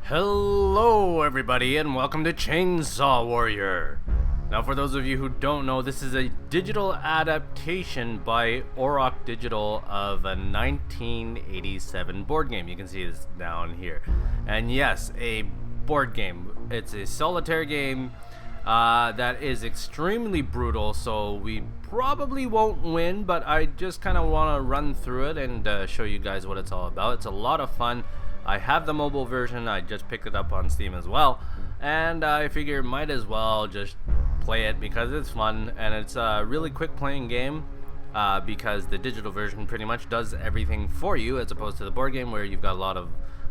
Hello everybody and welcome to Chainsaw Warrior. Now for those of you who don't know, this is a digital adaptation by Auroch Digital of a 1987 board game. You can see this down here. And yes, a board game. It's a solitaire game that is extremely brutal, so we probably won't win, but I just kind of want to run through it and show you guys what it's all about. It's a lot of fun. I have the mobile version. I just picked it up on Steam as well, and I figure might as well just play it because it's fun, and it's a really quick playing game because the digital version pretty much does everything for you, as opposed to the board game where you've got a lot of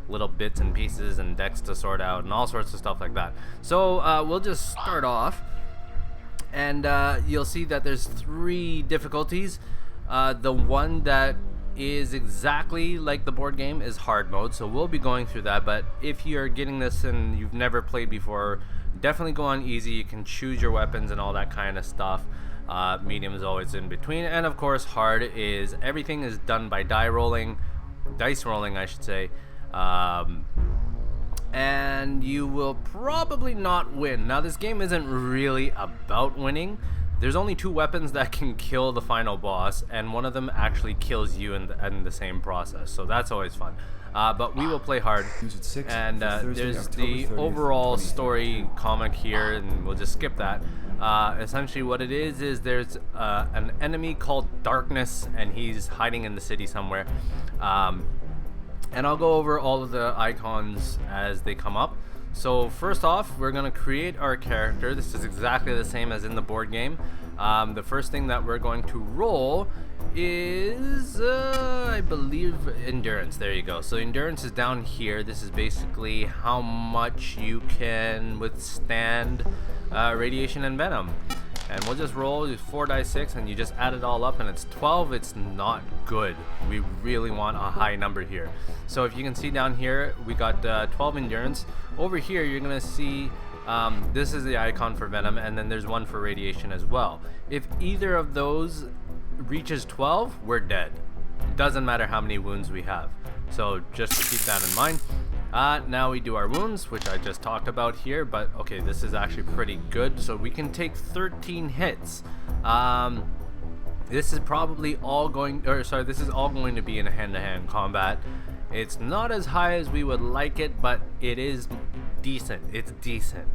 little bits and pieces and decks to sort out and all sorts of stuff like that. So we'll just start off, and you'll see that there's 3 difficulties. The one that is exactly like the board game is hard mode, so we'll be going through that. But if you're getting this and you've never played before, definitely go on easy. You can choose your weapons and all that kind of stuff. Medium is always in between, and of course hard is everything is done by dice rolling I should say, and you will probably not win. Now this game isn't really about winning. There's only 2 weapons that can kill the final boss, and one of them actually kills you in the same process, so that's always fun. But we will play hard, and there's the overall story comic here, and we'll just skip that. Essentially what it is there's an enemy called Darkness, and he's hiding in the city somewhere. And I'll go over all of the icons as they come up. So first off, we're going to create our character. This is exactly the same as in the board game. The first thing that we're going to roll is, I believe, endurance. There you go. So endurance is down here. This is basically how much you can withstand radiation and venom. And we'll just roll 4 dice 6, and you just add it all up, and it's 12. It's not good. We really want a high number here. So if you can see down here, we got 12 endurance. Over here, you're gonna see this is the icon for venom, and then there's one for radiation as well. If either of those reaches 12, we're dead. Doesn't matter how many wounds we have. So just to keep that in mind. Now we do our wounds, which I just talked about here, but okay, this is actually pretty good. So we can take 13 hits. This is probably all going, this is all going to be in a hand-to-hand combat. It's not as high as we would like it, but it is decent. It's decent.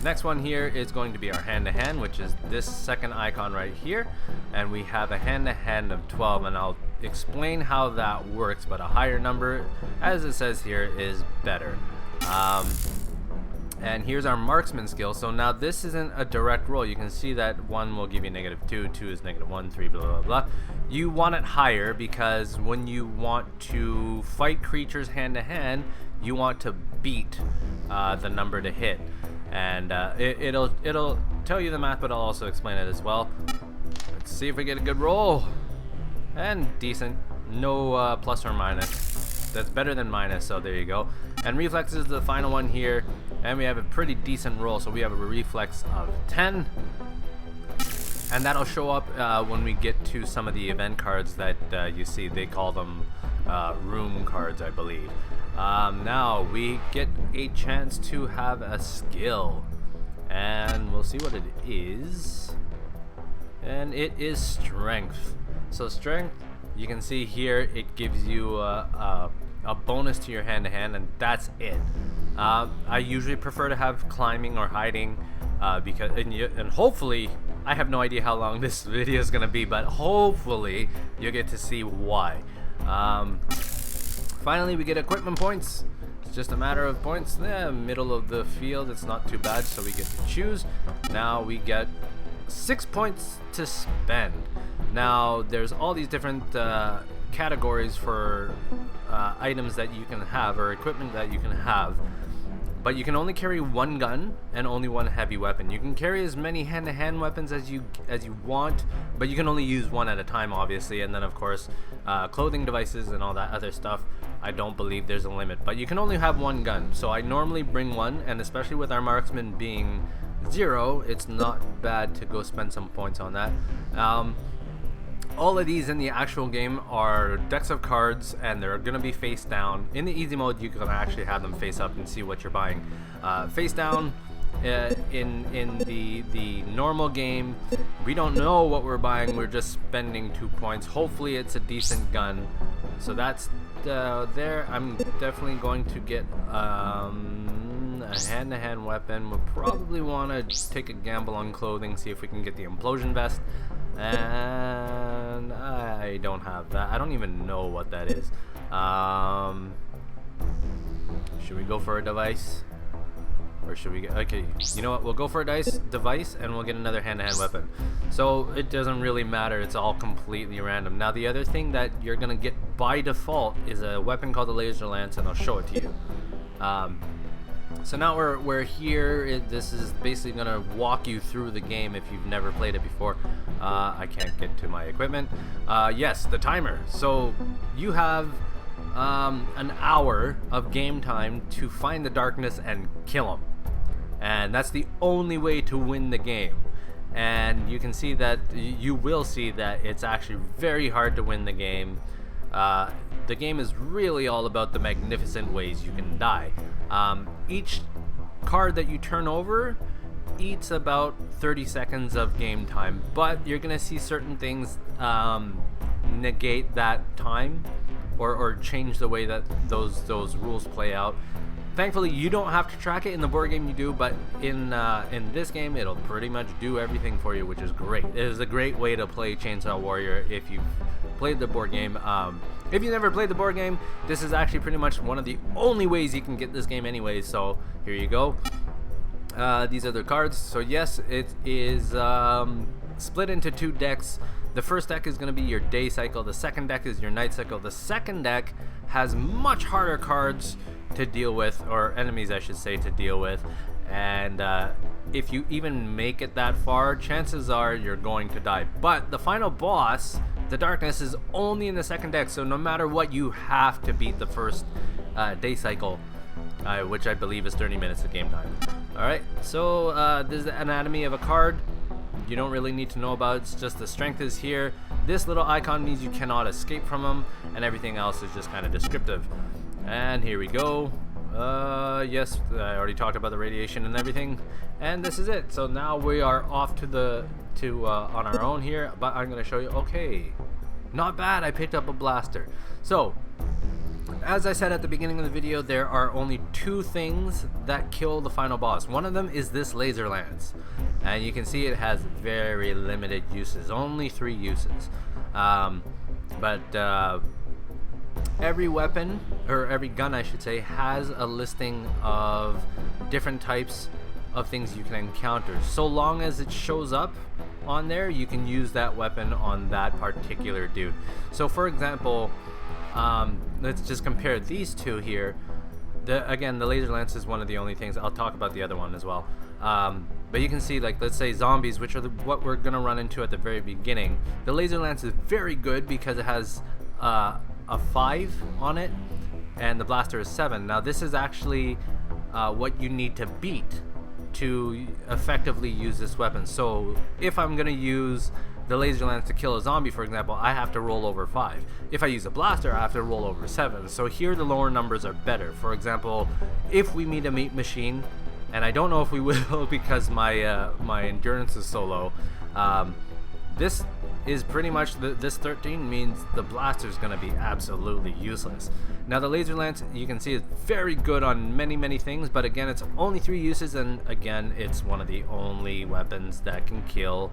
Next one here is going to be our hand-to-hand, which is this second icon right here, and we have a hand-to-hand of 12, and I'll explain how that works, but a higher number, as it says here, is better. And here's our marksman skill. So now this isn't a direct roll. You can see that 1 will give you -2, 2 is -1, 3 blah blah blah. You want it higher because when you want to fight creatures hand to hand, you want to beat the number to hit, and it'll tell you the math, but I'll also explain it as well. Let's see if we get a good roll. And decent. No plus or minus. That's better than minus, so there you go. And reflexes is the final one here, and we have a pretty decent roll, so we have a reflex of 10. And that'll show up when we get to some of the event cards that you see. They call them room cards, I believe. Now we get a chance to have a skill, and we'll see what it is. And it is strength. So strength, you can see here, it gives you a bonus to your hand-to-hand, and that's it. I usually prefer to have climbing or hiding because and hopefully, I have no idea how long this video is gonna be, but hopefully you'll get to see why. Finally, we get equipment points. It's just a matter of points. Middle of the field, it's not too bad, so we get to choose. Now we get 6 points to spend. Now there's all these different categories for items that you can have, or equipment that you can have, but you can only carry 1 gun and only 1 heavy weapon. You can carry as many hand-to-hand weapons as you want, but you can only use 1 at a time, obviously. And then of course clothing devices and all that other stuff, I don't believe there's a limit, but you can only have 1 gun. So I normally bring 1, and especially with our marksman being 0, it's not bad to go spend some points on that. All of these in the actual game are decks of cards, and they're going to be face down. In the easy mode, you can actually have them face up and see what you're buying. Face down, in the normal game, we don't know what we're buying. We're just spending 2 points. Hopefully it's a decent gun. So that's there. I'm definitely going to get a hand-to-hand weapon. We'll probably want to take a gamble on clothing, see if we can get the Implosion Vest. And I don't have that. I don't even know what that is. Should we go for a device? Or should we get, okay, you know what, we'll go for a device and we'll get another hand-to-hand weapon. So it doesn't really matter, it's all completely random. Now the other thing that you're gonna get by default is a weapon called the Laser Lance, and I'll show it to you. So now we're here. This is basically gonna walk you through the game if you've never played it before. I can't get to my equipment. Yes, the timer. So you have an hour of game time to find the darkness and kill him, and that's the only way to win the game. And you can see that, you will see that it's actually very hard to win the game. The game is really all about the magnificent ways you can die. Each card that you turn over eats about 30 seconds of game time, but you're gonna see certain things negate that time or change the way that those rules play out. Thankfully, you don't have to track it. In the board game you do, but in this game it'll pretty much do everything for you, which is great. It is a great way to play Chainsaw Warrior if you've played the board game. If you never played the board game, this is actually pretty much one of the only ways you can get this game anyways, so here you go. These are the cards. So yes, it is split into 2 decks. The first deck is going to be your day cycle. The second deck is your night cycle. The second deck has much harder cards to deal with, or enemies I should say, to deal with. And if you even make it that far, chances are you're going to die. But the final boss, the darkness, is only in the second deck, so no matter what, you have to beat the first day cycle, which I believe is 30 minutes of game time. Alright, so this is the anatomy of a card. You don't really need to know about it. It's just the strength is here. This little icon means you cannot escape from them, and everything else is just kind of descriptive. And here we go. Yes, I already talked about the radiation and everything, and this is it. So now we are off to on our own here, but I'm going to show you. Okay, not bad. I picked up a blaster. So as I said at the beginning of the video, there are only 2 things that kill the final boss. One of them is this laser lance, and you can see it has very limited uses, only 3 uses. Every weapon, or every gun I should say, has a listing of different types of things you can encounter. So long as it shows up on there, you can use that weapon on that particular dude. So for example, let's just compare these 2 here. Again, the laser lance is one of the only things. I'll talk about the other one as well. But you can see, like, let's say zombies, which are what we're gonna run into at the very beginning. The laser lance is very good because it has a 5 on it, and the blaster is 7. Now this is actually what you need to beat to effectively use this weapon. So if I'm gonna use the laser lance to kill a zombie, for example, I have to roll over 5. If I use a blaster, I have to roll over 7. So here the lower numbers are better. For example, if we meet a meat machine, and I don't know if we will because my endurance is so low, this is pretty much, this 13 means the blaster is going to be absolutely useless. Now the laser lance, you can see, is very good on many things, but again, it's only 3 uses, and again, it's one of the only weapons that can kill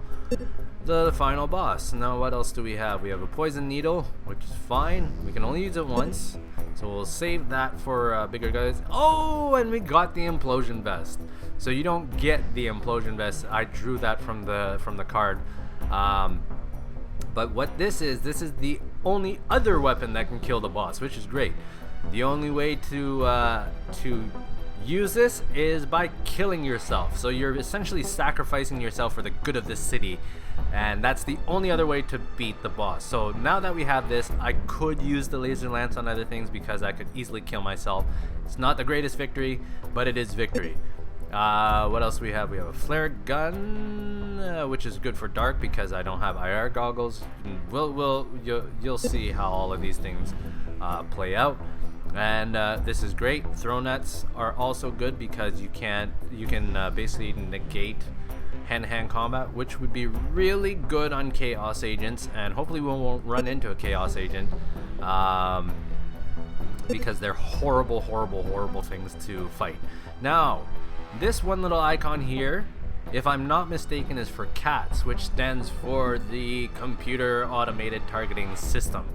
the final boss. Now what else do we have? We have a poison needle, which is fine. We can only use it once, so we'll save that for bigger guys. Oh, and we got the Implosion Vest. So you don't get the Implosion Vest. I drew that from the card. But what this is the only other weapon that can kill the boss, which is great. The only way to use this is by killing yourself. So you're essentially sacrificing yourself for the good of this city, and that's the only other way to beat the boss. So now that we have this, I could use the laser lance on other things because I could easily kill myself. It's not the greatest victory, but it is victory. What else we have? We have a flare gun, which is good for dark because I don't have IR goggles. You'll see how all of these things play out. And this is great. Throw nets are also good because you can basically negate hand-to-hand combat, which would be really good on Chaos agents, and hopefully we won't run into a Chaos agent, because they're horrible things to fight. Now, this one little icon here, if I'm not mistaken, is for CA.T.S, which stands for the Computer Automated Targeting System.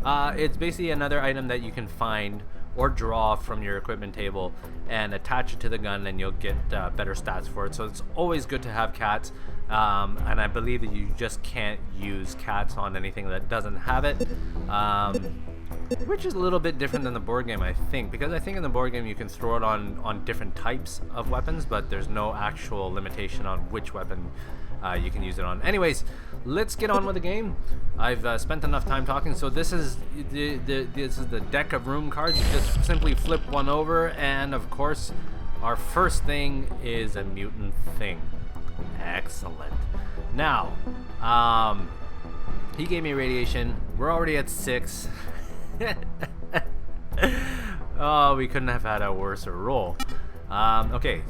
It's basically another item that you can find or draw from your equipment table and attach it to the gun, and you'll get better stats for it. So it's always good to have CA.T.S, and I believe that you just can't use CA.T.S on anything that doesn't have it, which is a little bit different than the board game, I think, because I think in the board game you can throw it on different types of weapons, but there's no actual limitation on which weapon you can use it on. Anyways, let's get on with the game. I've spent enough time talking. So this is the deck of room cards. You just simply flip one over, and of course our first thing is a mutant thing. Excellent. Now, he gave me radiation. We're already at 6. Oh, we couldn't have had a worse roll. Okay,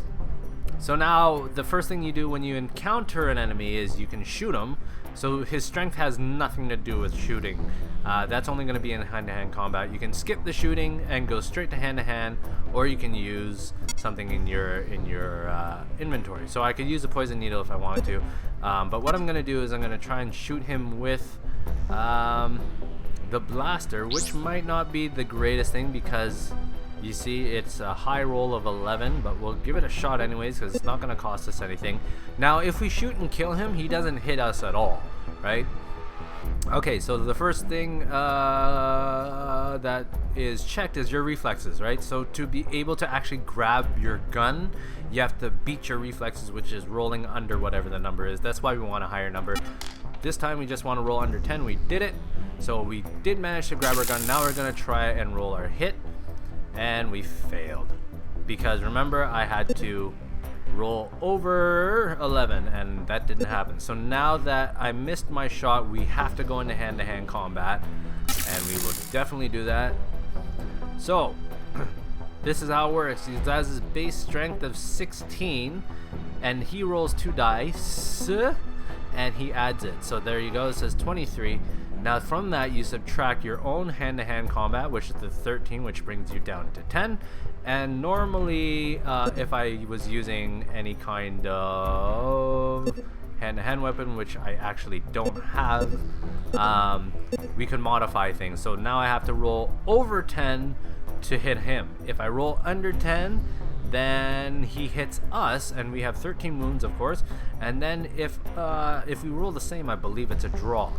so now the first thing you do when you encounter an enemy is you can shoot him. So his strength has nothing to do with shooting. That's only going to be in hand-to-hand combat. You can skip the shooting and go straight to hand-to-hand, or you can use something in your inventory. So I could use a poison needle if I wanted to, but what I'm going to do is I'm going to try and shoot him with the blaster, which might not be the greatest thing because you see it's a high roll of 11, but we'll give it a shot anyways because it's not going to cost us anything. Now if we shoot and kill him, he doesn't hit us at all, right? Okay, so the first thing that is checked is your reflexes, right? So to be able to actually grab your gun, you have to beat your reflexes, which is rolling under whatever the number is. That's why we want a higher number. This time we just want to roll under 10. We did it. So we did manage to grab our gun. Now we're going to try and roll our hit. And we failed. Because remember, I had to roll over 11 and that didn't happen. So now that I missed my shot, we have to go into hand-to-hand combat. And we will definitely do that. So, this is how it works. He has his base strength of 16. And he rolls 2 dice. And he adds it. So there you go. It says 23. Now from that you subtract your own hand-to-hand combat, which is the 13, which brings you down to 10. And normally if I was using any kind of hand-to-hand weapon, which I actually don't have, we could modify things. So now I have to roll over 10 to hit him. If I roll under 10, then he hits us, and we have 13 wounds, of course. And then if we roll the same, I believe it's a draw.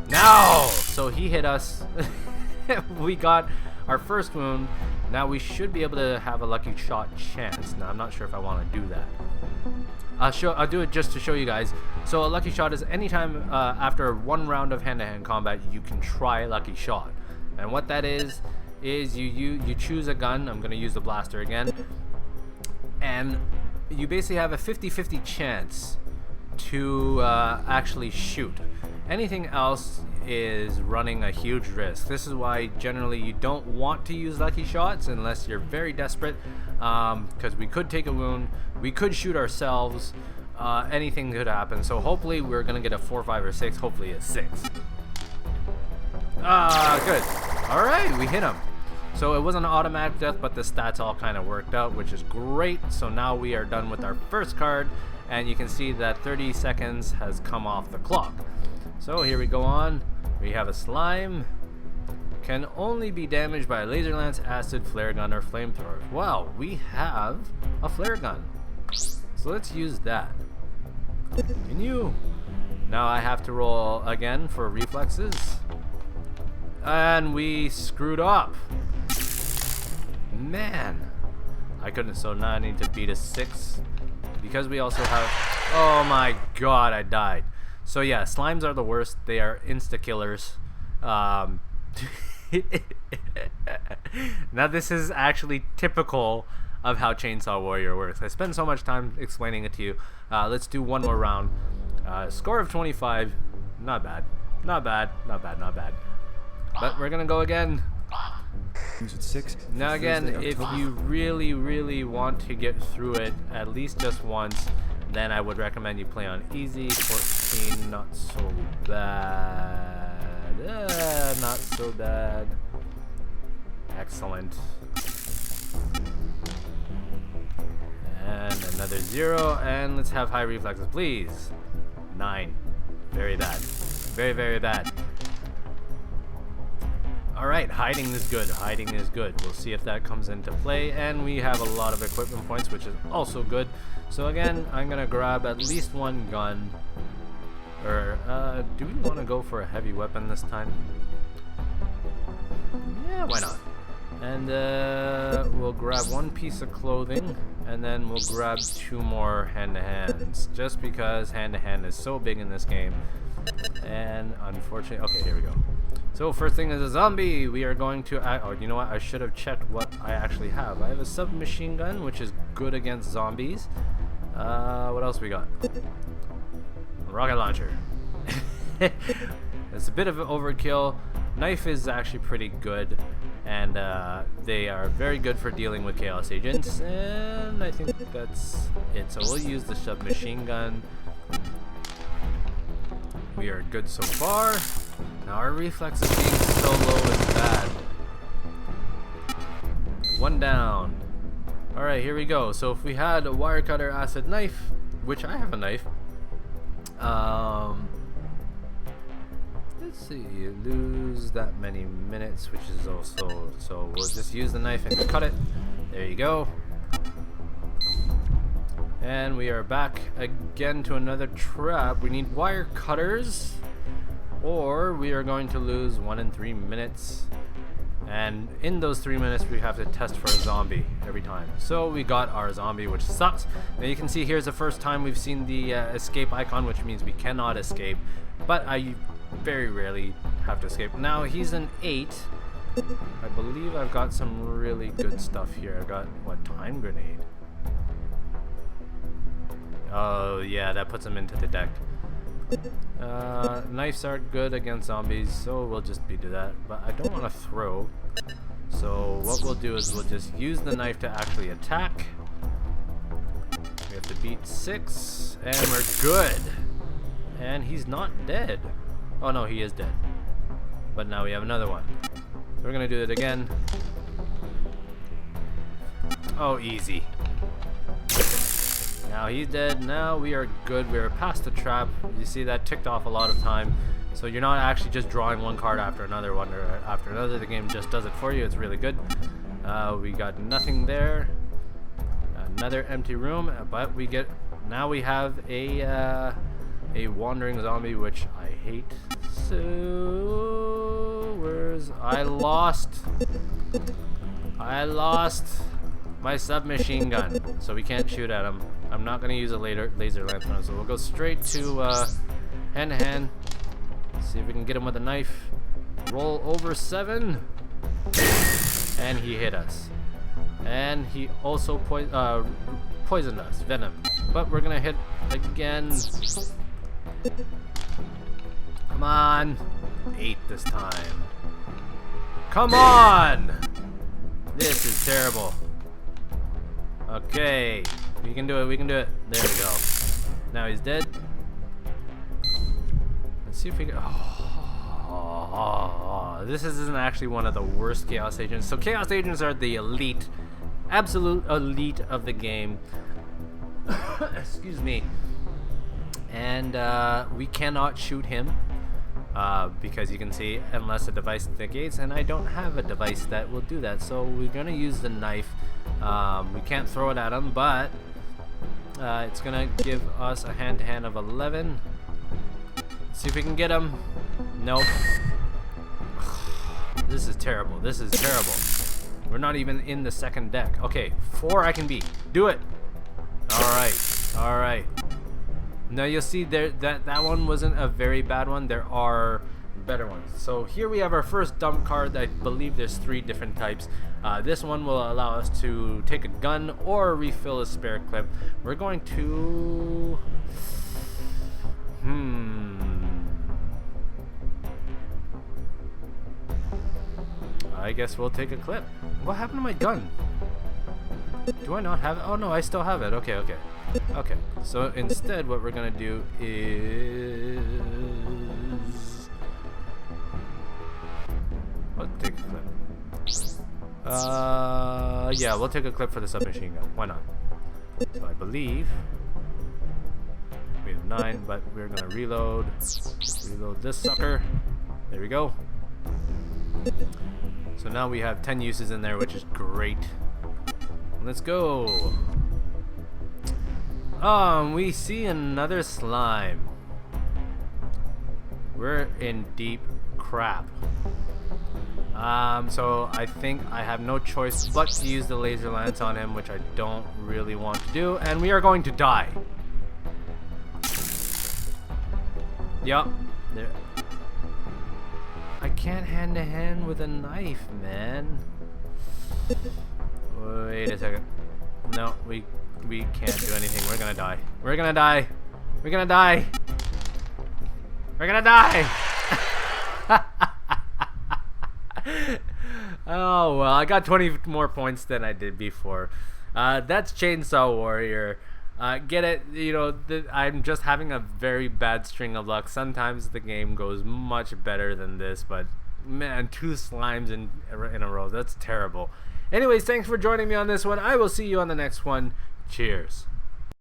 No! So he hit us. We got our first wound. Now we should be able to have a lucky shot chance. Now I'm not sure if I want to do that. I'll do it just to show you guys. So a lucky shot is anytime after 1 round of hand-to-hand combat, you can try a lucky shot. And what that is you choose a gun. I'm going to use the blaster again. And you basically have a 50-50 chance to actually shoot. Anything else is running a huge risk. This is why generally you don't want to use lucky shots unless you're very desperate, because we could take a wound, we could shoot ourselves, anything could happen. So hopefully we're gonna get a 4, 5, or 6. Hopefully it's 6. Good. All right, we hit him. So it wasn't an automatic death, but the stats all kind of worked out, which is great. So now we are done with our first card, and you can see that 30 seconds has come off the clock. So here we go on. We have a slime. Can only be damaged by a laser lance, acid, flare gun, or flamethrower. Wow, we have a flare gun. So let's use that. Continue. Now I have to roll again for reflexes. And we screwed up. Man. I couldn't, so now I need to beat a 6. Because we also have... Oh my god, I died. So yeah, slimes are the worst. They are insta-killers. Now this is actually typical of how Chainsaw Warrior works. I spend so much time explaining it to you. Let's do one more round. Score of 25. Not bad. Not bad. Not bad. Not bad. But we're gonna go again. Now again, if you really, really want to get through it at least just once, then I would recommend you play on easy. 14, not so bad. Not so bad. Excellent. And another 0, and let's have high reflexes, please. 9. Very bad. Very, very bad. Alright, hiding is good. Hiding is good. We'll see if that comes into play. And we have a lot of equipment points, which is also good. So again, I'm going to grab at least one gun. Or, do we want to go for a heavy weapon this time? Yeah, why not? And we'll grab one piece of clothing. And then we'll grab 2 more hand-to-hands. Just because hand-to-hand is so big in this game. And unfortunately... Okay, here we go. So first thing is a zombie. We are going to... oh, you know what? I should have checked what I actually have. I have a submachine gun, which is good against zombies. What else we got? Rocket launcher. It's a bit of an overkill. Knife is actually pretty good. And they are very good for dealing with Chaos Agents. And I think that's it. So we'll use the submachine gun. We are good so far. Now our reflexes being so low is bad. 1 down. Alright, here we go. So if we had a wire cutter acid knife, which I have a knife. Let's see, you lose that many minutes, which is also, so we'll just use the knife and cut it. There you go. And we are back again to another trap. We need wire cutters, or we are going to lose 1 in 3 minutes. And in those 3 minutes, we have to test for a zombie every time. So we got our zombie, which sucks. Now you can see here's the first time we've seen the escape icon, which means we cannot escape. But I very rarely have to escape. Now he's an 8. I believe I've got some really good stuff here. I've got, what, time grenade? Oh yeah, that puts him into the deck. Knives are good against zombies, so we'll just be do that. But I don't want to throw. So what we'll do is we'll just use the knife to actually attack. We have to beat 6, and we're good. And he's not dead. Oh no, he is dead. But now we have another one. So we're gonna do it again. Oh, easy. Now he's dead. Now we are good. We are past the trap. You see that ticked off a lot of time. So you're not actually just drawing one card after another one or after another. The game just does it for you. It's really good. We got nothing there. Another empty room, but we get now we have a wandering zombie, which I hate. So where's I lost my submachine gun, so we can't shoot at him. I'm not going to use a laser lantern, so we'll go straight to hand to hand. See if we can get him with a knife. Roll over 7, and he hit us. And he also poisoned us, venom. But we're gonna hit again. Come on, 8 this time. Come on! This is terrible. Okay, we can do it. We can do it. There we go. Now he's dead. Let's see if we can. Oh, this isn't actually one of the worst Chaos Agents. So Chaos Agents are the elite, absolute elite of the game. Excuse me. And we cannot shoot him because you can see unless a device negates, and I don't have a device that will do that. So we're gonna use the knife. We can't throw it at him, but it's gonna give us a hand-to-hand of 11. See if we can get him. Nope. This is terrible. This is terrible. We're not even in the second deck. Okay, 4 I can beat. Do it. All right. All right. Now you'll see there that one wasn't a very bad one. There are better ones. So here we have our first dump card. I believe there's 3 different types. This one will allow us to take a gun or refill a spare clip. We're going to... I guess we'll take a clip. What happened to my gun? Do I not have it? Oh no, I still have it. Okay. So instead what we're gonna do is... Let's take a clip. Yeah, we'll take a clip for the submachine gun. Why not? So I believe we have 9, but we're gonna reload this sucker. There we go. So now we have 10 uses in there, which is great. Let's go. We see another slime. We're in deep crap. So I think I have no choice but to use the laser lance on him, which I don't really want to do, and we are going to die. Yup. There. I can't hand to hand with a knife, man. Wait a second. No, we can't do anything. We're gonna die. We're gonna die. We're gonna die. We're gonna die. Oh well, I got 20 more points than I did before. That's Chainsaw Warrior. Get it? You know, I'm just having a very bad string of luck. Sometimes the game goes much better than this, but man, 2 slimes in a row. That's terrible. Anyways, thanks for joining me on this one. I will see you on the next one. Cheers.